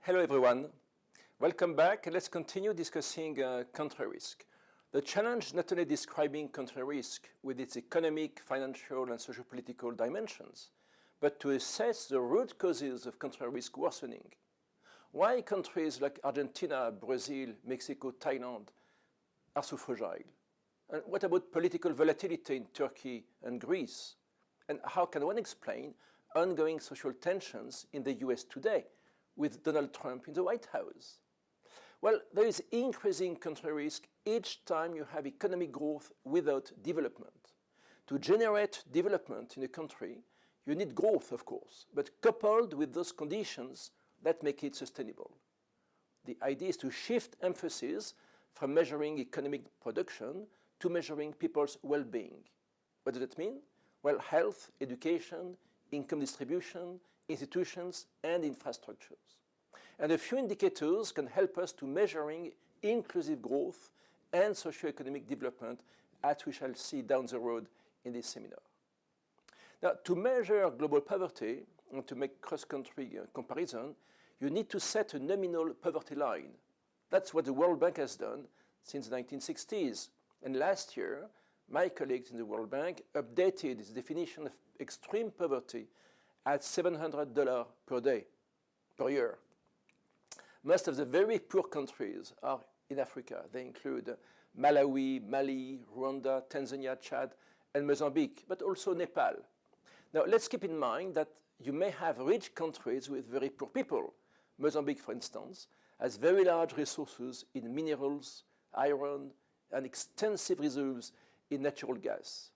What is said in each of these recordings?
Hello everyone. Welcome back, and let's continue discussing country risk. The challenge is not only describing country risk with its economic, financial and socio-political dimensions, but to assess the root causes of country risk worsening. Why countries like Argentina, Brazil, Mexico, Thailand are so fragile? And what about political volatility in Turkey and Greece? And how can one explain ongoing social tensions in the US today with Donald Trump in the White House? Well, there is increasing country risk each time you have economic growth without development. To generate development in a country, you need growth, of course, but coupled with those conditions that make it sustainable. The idea is to shift emphasis from measuring economic production to measuring people's well-being. What does that mean? Well, health, education, income distribution, institutions, and infrastructures. And a few indicators can help us to measuring inclusive growth and socio-economic development, as we shall see down the road in this seminar. Now, to measure global poverty and to make cross-country comparison, you need to set a nominal poverty line. That's what the World Bank has done since the 1960s. And last year, my colleagues in the World Bank updated its definition of extreme poverty at $700 per day, per year. Most of the very poor countries are in Africa. They include Malawi, Mali, Rwanda, Tanzania, Chad, and Mozambique, but also Nepal. Now, let's keep in mind that you may have rich countries with very poor people. Mozambique, for instance, has very large resources in minerals, iron, and extensive reserves in natural gas.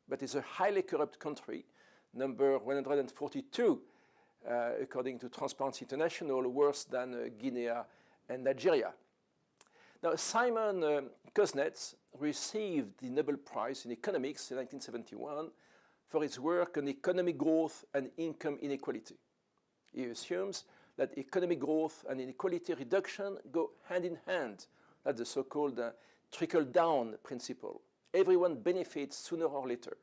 But it's a highly corrupt country, number 142, according to Transparency International, worse than Guinea and Nigeria. Now, Simon Kuznets received the Nobel Prize in Economics in 1971 for his work on economic growth and income inequality. He assumes that economic growth and inequality reduction go hand in hand. That's the so-called trickle-down principle. Everyone benefits sooner or later.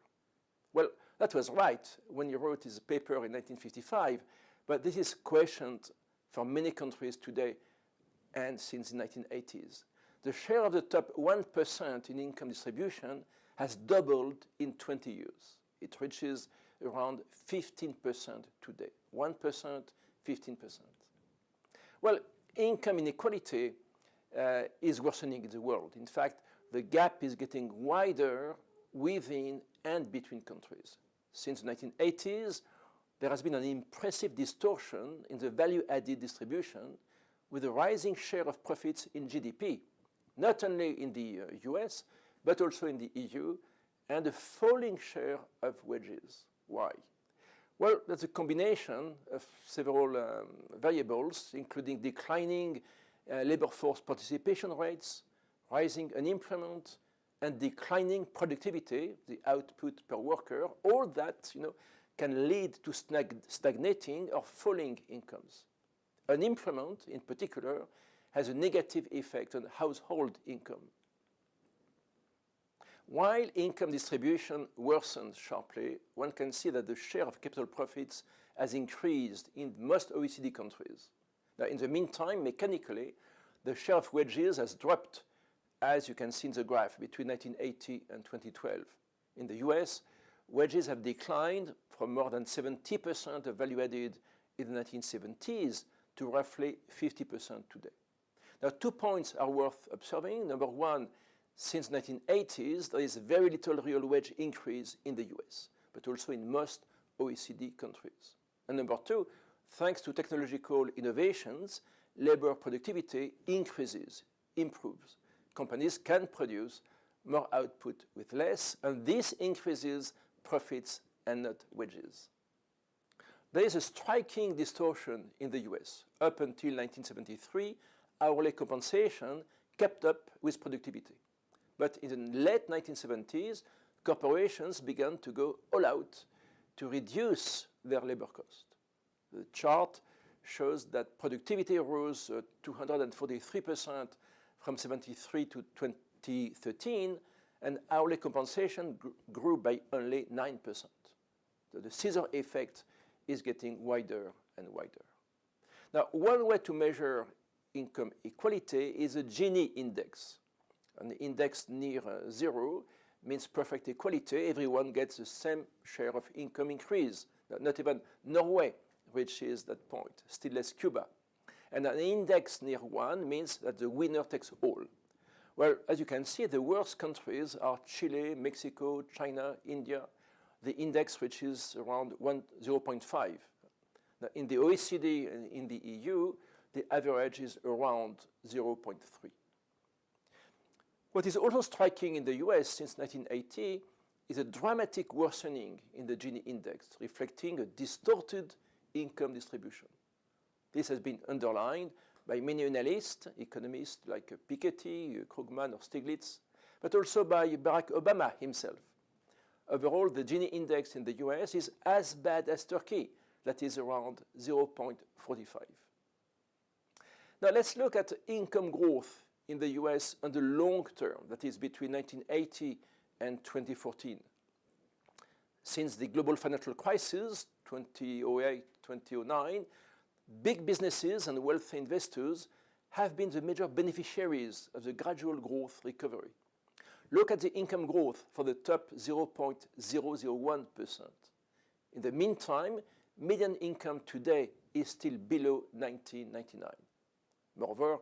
Well, that was right when he wrote his paper in 1955, but this is questioned for many countries today and since the 1980s. The share of the top 1% in income distribution has doubled in 20 years. It reaches around 15% today. 1%, 15%. Well, income inequality is worsening in the world. In fact, the gap is getting wider within and between countries. Since the 1980s, there has been an impressive distortion in the value-added distribution with a rising share of profits in GDP, not only in the US, but also in the EU, and a falling share of wages. Why? Well, that's a combination of several variables, including declining labor force participation rates, rising unemployment, and declining productivity, the output per worker. All that can lead to stagnating or falling incomes. Unemployment, in particular, has a negative effect on household income. While income distribution worsens sharply, one can see that the share of capital profits has increased in most OECD countries. Now, in the meantime, mechanically, the share of wages has dropped, as you can see in the graph, between 1980 and 2012. In the US, wages have declined from more than 70% of value added in the 1970s to roughly 50% today. Now, 2 points are worth observing. Number one, since the 1980s, there is very little real wage increase in the US, but also in most OECD countries. And number two, thanks to technological innovations, labor productivity increases, improves. Companies can produce more output with less, and this increases profits and not wages. There is a striking distortion in the US. Up until 1973, hourly compensation kept up with productivity. But in the late 1970s, corporations began to go all out to reduce their labor cost. The chart shows that productivity rose 243% from 73 to 2013, and hourly compensation grew by only 9%. So the scissor effect is getting wider and wider. Now, one way to measure income equality is a Gini index. An index near zero means perfect equality. Everyone gets the same share of income increase. Not even Norway reaches that point, still less Cuba. And an index near 1 means that the winner takes all. Well, as you can see, the worst countries are Chile, Mexico, China, India. The index reaches around 0.5. Now, in the OECD and in the EU, the average is around 0.3. What is also striking in the US since 1980 is a dramatic worsening in the Gini index, reflecting a distorted income distribution. This has been underlined by many analysts, economists like Piketty, Krugman, or Stiglitz, but also by Barack Obama himself. Overall, the Gini index in the US is as bad as Turkey, that is around 0.45. Now let's look at income growth in the US on the long term, that is between 1980 and 2014. Since the global financial crisis, 2008, 2009, big businesses and wealthy investors have been the major beneficiaries of the gradual growth recovery. Look at the income growth for the top 0.001%. In the meantime, median income today is still below 1999. Moreover,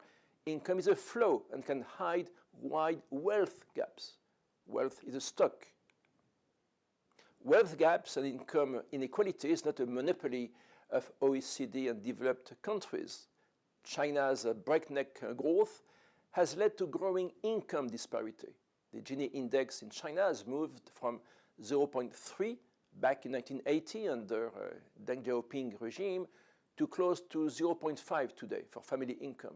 income is a flow and can hide wide wealth gaps. Wealth is a stock. Wealth gaps and income inequality is not a monopoly of OECD and developed countries. China's breakneck growth has led to growing income disparity. The Gini index in China has moved from 0.3 back in 1980 under Deng Xiaoping regime to close to 0.5 today for family income.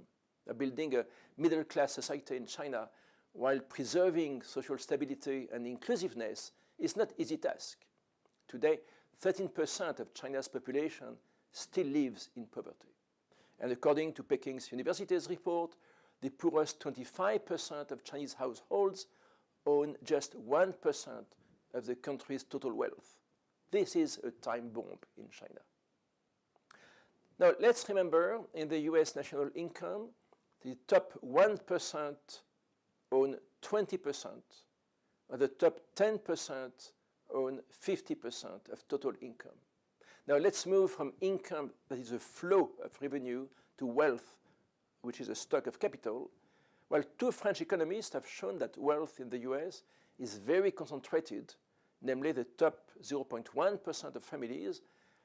Building a middle-class society in China while preserving social stability and inclusiveness is not an easy task. Today, 13% of China's population still lives in poverty. And according to Peking's university's report, the poorest 25% of Chinese households own just 1% of the country's total wealth. This is a time bomb in China. Now, let's remember, in the US national income, the top 1% own 20%, and the top 10% own 50% of total income. Now, let's move from income that is a flow of revenue to wealth, which is a stock of capital. Well, two French economists have shown that wealth in the US is very concentrated, namely the top 0.1% of families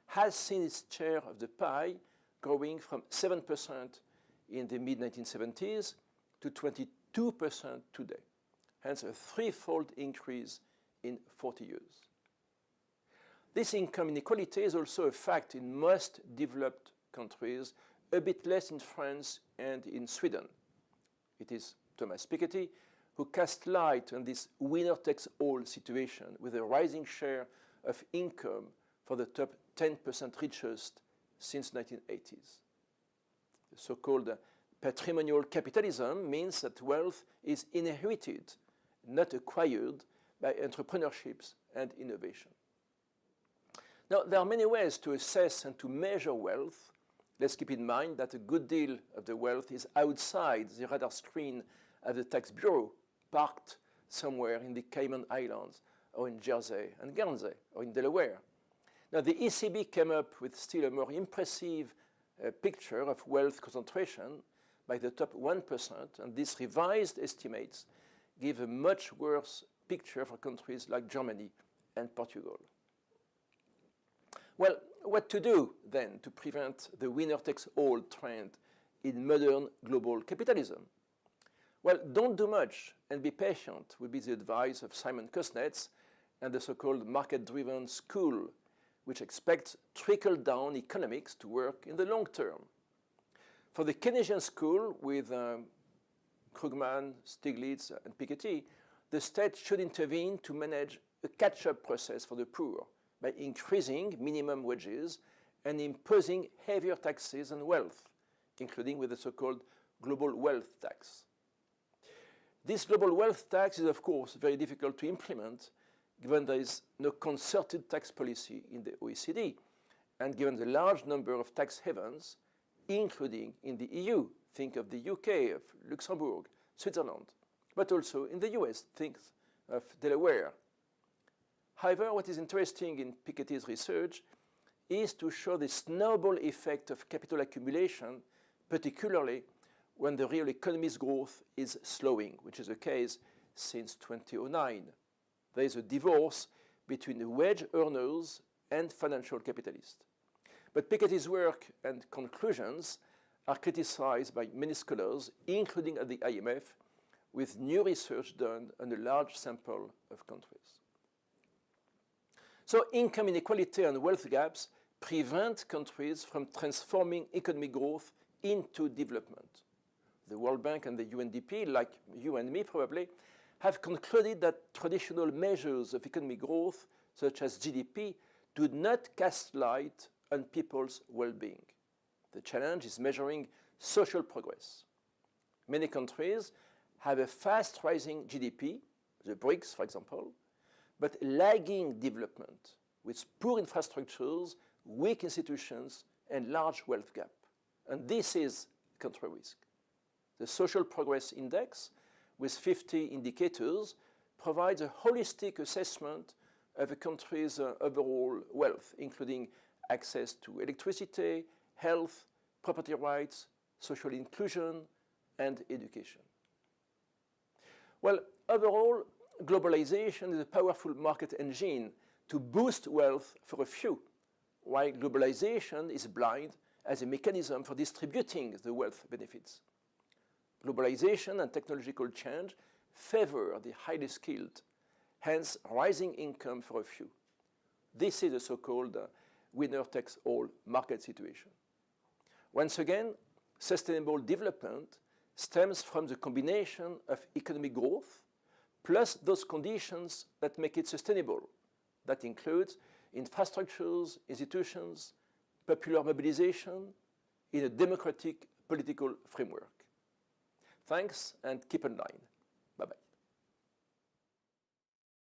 has seen its share of the pie growing from 7% in the mid-1970s to 22% today, hence a threefold increase in 40 years. This income inequality is also a fact in most developed countries, a bit less in France and in Sweden. It is Thomas Piketty who cast light on this winner-takes-all situation with a rising share of income for the top 10% richest since 1980s. The so-called patrimonial capitalism means that wealth is inherited, not acquired by entrepreneurships and innovation. Now, there are many ways to assess and to measure wealth. Let's keep in mind that a good deal of the wealth is outside the radar screen of the tax bureau, parked somewhere in the Cayman Islands, or in Jersey and Guernsey, or in Delaware. Now, the ECB came up with still a more impressive picture of wealth concentration by the top 1%, and these revised estimates give a much worse picture for countries like Germany and Portugal. Well, what to do then to prevent the winner-takes-all trend in modern global capitalism? Well, don't do much and be patient would be the advice of Simon Kuznets and the so-called market-driven school, which expects trickle-down economics to work in the long term. For the Keynesian school, with Krugman, Stiglitz, and Piketty, the state should intervene to manage a catch-up process for the poor by increasing minimum wages and imposing heavier taxes on wealth, including with the so-called global wealth tax. This global wealth tax is, of course, very difficult to implement, given there is no concerted tax policy in the OECD, and given the large number of tax havens, including in the EU. Think of the UK, of Luxembourg, Switzerland, but also in the US. Think of Delaware. However, what is interesting in Piketty's research is to show the snowball effect of capital accumulation, particularly when the real economy's growth is slowing, which is the case since 2009. There is a divorce between the wage earners and financial capitalists. But Piketty's work and conclusions are criticized by many scholars, including at the IMF, with new research done on a large sample of countries. So income inequality and wealth gaps prevent countries from transforming economic growth into development. The World Bank and the UNDP, like you and me probably, have concluded that traditional measures of economic growth, such as GDP, do not cast light on people's well-being. The challenge is measuring social progress. Many countries have a fast-rising GDP, the BRICS, for example, but lagging development with poor infrastructures, weak institutions, and large wealth gap. And this is country risk. The Social Progress Index, with 50 indicators, provides a holistic assessment of a country's overall wealth, including access to electricity, health, property rights, social inclusion, and education. Well, overall, globalization is a powerful market engine to boost wealth for a few, while globalization is blind as a mechanism for distributing the wealth benefits. Globalization and technological change favor the highly skilled, hence rising income for a few. This is a so-called winner-takes-all market situation. Once again, sustainable development stems from the combination of economic growth plus those conditions that make it sustainable. That includes infrastructures, institutions, popular mobilization in a democratic political framework. Thanks and keep in line. Bye-bye.